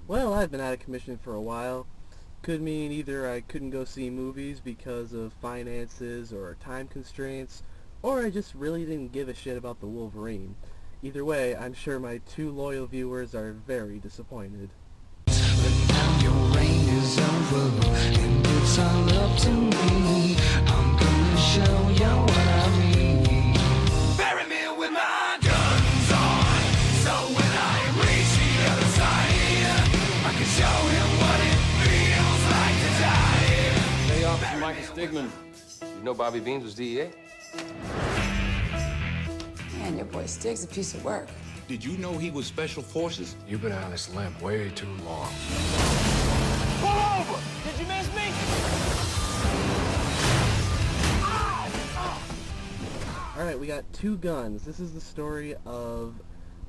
Well, I've been out of commission for a while. Could mean either I couldn't go see movies because of finances or time constraints, or I just really didn't give a shit about the Wolverine. Either way, I'm sure my two loyal viewers are very disappointed. But now your reign is over, and it's all up to me. I'm gonna show you what I mean. Bury me with my guns on, so when I reach the other side, I can show him what it feels like to die. Hey, Officer Michael Stigman. You know Bobby Beans was DEA? Man, your boy Stig's a piece of work. Did you know he was special forces? You've been on this limb way too long. Pull over! Did you miss me? Alright, we got Two Guns. This is the story of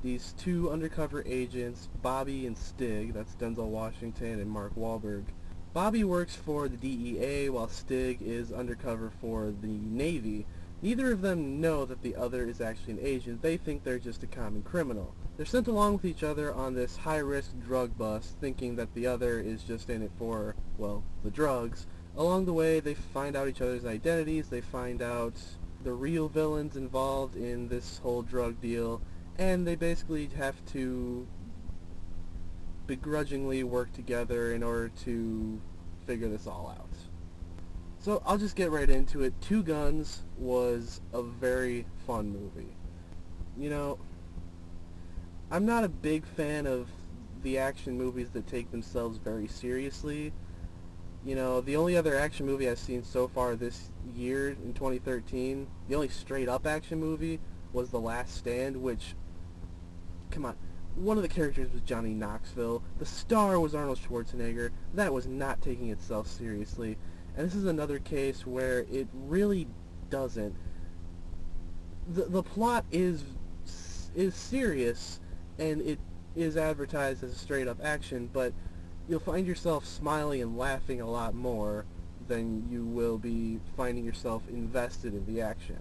these two undercover agents, Bobby and Stig. That's Denzel Washington and Mark Wahlberg. Bobby works for the DEA while Stig is undercover for the Navy. Neither of them know that the other is actually an agent. They think they're just a common criminal. They're sent along with each other on this high-risk drug bust, thinking that the other is just in it for, well, the drugs. Along the way, they find out each other's identities, they find out the real villains involved in this whole drug deal, and they basically have to begrudgingly work together in order to figure this all out. So I'll just get right into it. Two Guns was a very fun movie. You know, I'm not a big fan of the action movies that take themselves very seriously. You know, the only other action movie I've seen so far this year, in 2013, the only straight-up action movie was The Last Stand, which, come on, one of the characters was Johnny Knoxville. The star was Arnold Schwarzenegger. That was not taking itself seriously. And this is another case where it really doesn't. The plot is serious, and it is advertised as a straight-up action, but you'll find yourself smiling and laughing a lot more than you will be finding yourself invested in the action.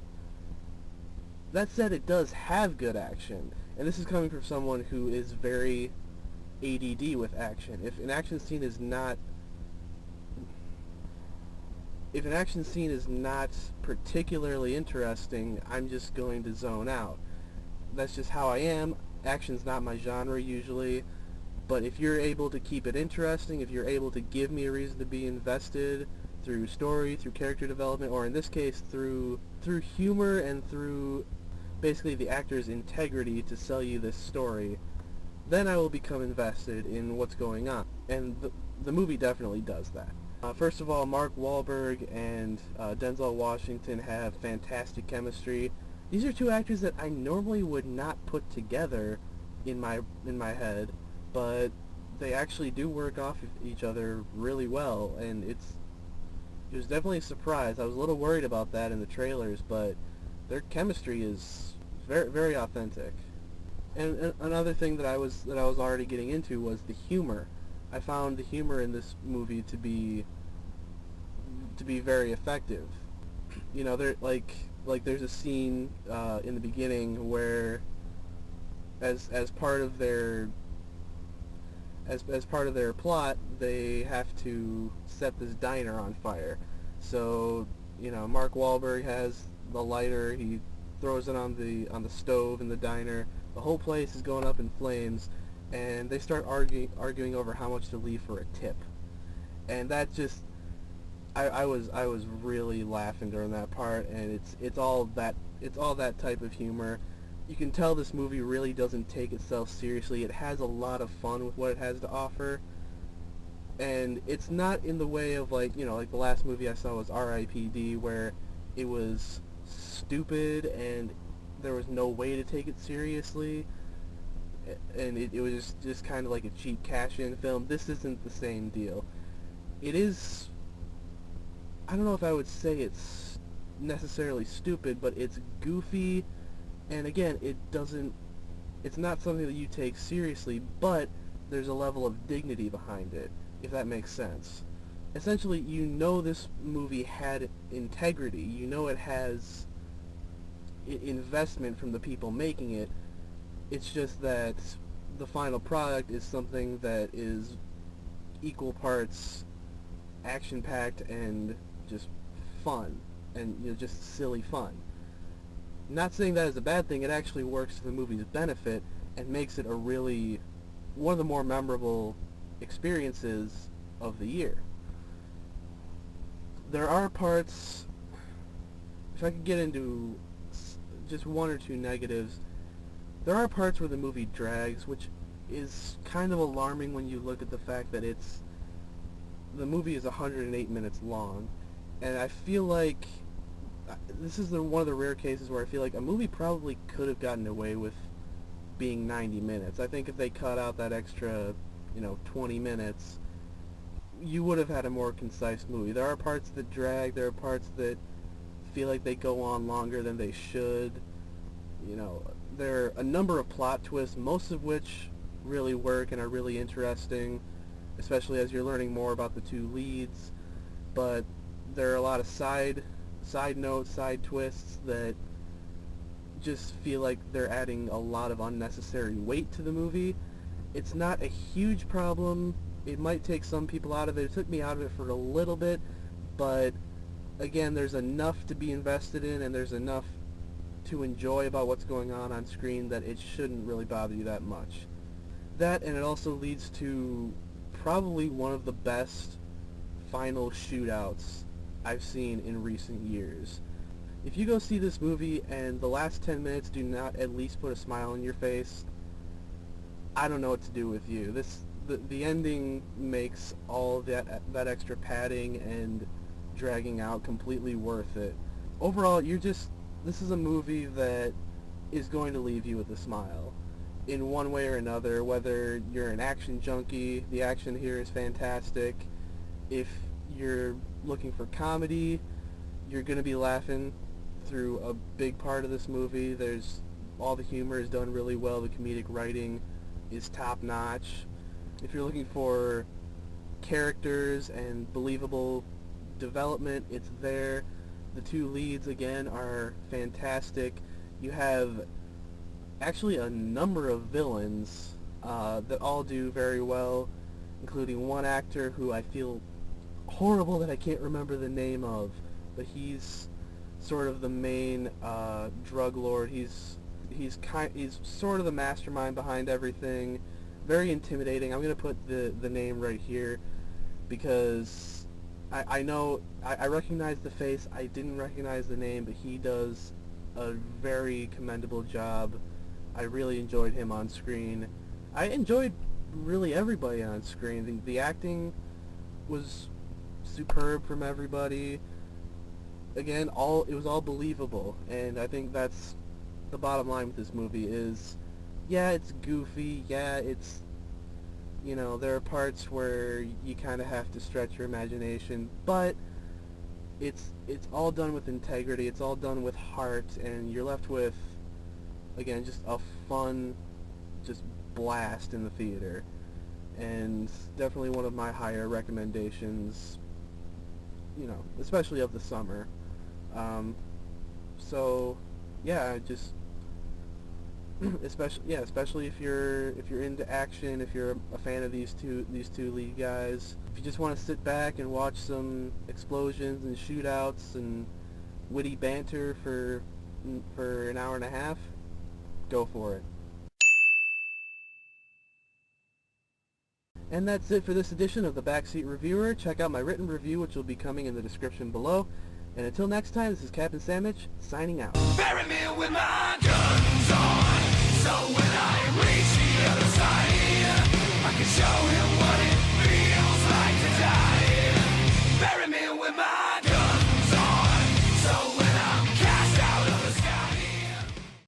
That said, it does have good action, and this is coming from someone who is very ADD with action. If an action scene is not particularly interesting, I'm just going to zone out. That's just how I am. Action's not my genre usually, but if you're able to keep it interesting, if you're able to give me a reason to be invested through story, through character development, or in this case through humor and through basically the actor's integrity to sell you this story, then I will become invested in what's going on. And the movie definitely does that. First of all, Mark Wahlberg and Denzel Washington have fantastic chemistry. These are two actors that I normally would not put together in my head, but they actually do work off of each other really well, and it was definitely a surprise. I was a little worried about that in the trailers, but their chemistry is very, very authentic. And another thing that I was already getting into was the humor. I found the humor in this movie to be very effective. You know, there's a scene in the beginning where, as part of their plot, they have to set this diner on fire. So, you know, Mark Wahlberg has the lighter. He throws it on the stove in the diner. The whole place is going up in flames, and they start arguing over how much to leave for a tip. And that just, I was really laughing during that part, and it's all that type of humor. You can tell this movie really doesn't take itself seriously. It has a lot of fun with what it has to offer, and it's not in the way of, like, you know, like the last movie I saw was R.I.P.D., where it was stupid and there was no way to take it seriously, and it was just kind of like a cheap cash-in film. This isn't the same deal. It is, I don't know if I would say it's necessarily stupid, but it's goofy, and again, it's not something that you take seriously, but there's a level of dignity behind it, if that makes sense. Essentially, you know this movie had integrity. You know it has investment from the people making it. It's just that the final product is something that is equal parts action-packed and just fun, and just silly fun. Not saying that is a bad thing. It actually works to the movie's benefit and makes it a really one of the more memorable experiences of the year. There are parts, if I could get into just one or two negatives, there are parts where the movie drags, which is kind of alarming when you look at the fact that the movie is 108 minutes long, and I feel like this is one of the rare cases where I feel like a movie probably could have gotten away with being 90 minutes. I think if they cut out that extra, 20 minutes, you would have had a more concise movie. There are parts that drag, there are parts that feel like they go on longer than they should. There are a number of plot twists, most of which really work and are really interesting, especially as you're learning more about the two leads. But there are a lot of side notes, side twists that just feel like they're adding a lot of unnecessary weight to the movie. It's not a huge problem. It might take some people out of it. It took me out of it for a little bit, but again, there's enough to be invested in and there's enough to enjoy about what's going on screen that it shouldn't really bother you that much. That, and it also leads to probably one of the best final shootouts I've seen in recent years. If you go see this movie and the last 10 minutes do not at least put a smile on your face, I don't know what to do with you. The ending makes all that extra padding and dragging out completely worth it. Overall, this is a movie that is going to leave you with a smile in one way or another. Whether you're an action junkie, the action here is fantastic. If you're looking for comedy, you're going to be laughing through a big part of this movie. All the humor is done really well. The comedic writing is top-notch. If you're looking for characters and believable development, it's there. The two leads, again, are fantastic. You have actually a number of villains that all do very well, including one actor who I feel horrible that I can't remember the name of, but he's sort of the main drug lord. He's sort of the mastermind behind everything. Very intimidating. I'm going to put the name right here because I know, I recognize the face, I didn't recognize the name, but he does a very commendable job. I really enjoyed him on screen. I enjoyed really everybody on screen. The acting was superb from everybody. Again, it was all believable, and I think that's the bottom line with this movie is, yeah, it's goofy, yeah, it's, there are parts where you kind of have to stretch your imagination, but it's all done with integrity, it's all done with heart, and you're left with, again, just a fun, just blast in the theater, and definitely one of my higher recommendations, especially of the summer. So, yeah, just especially if you're into action, if you're a fan of these two lead guys. If you just want to sit back and watch some explosions and shootouts and witty banter for an hour and a half, go for it. And that's it for this edition of the Backseat Reviewer. Check out my written review, which will be coming in the description below. And until next time, this is Capn Sammich, signing out. Bury me with my guns on, so when I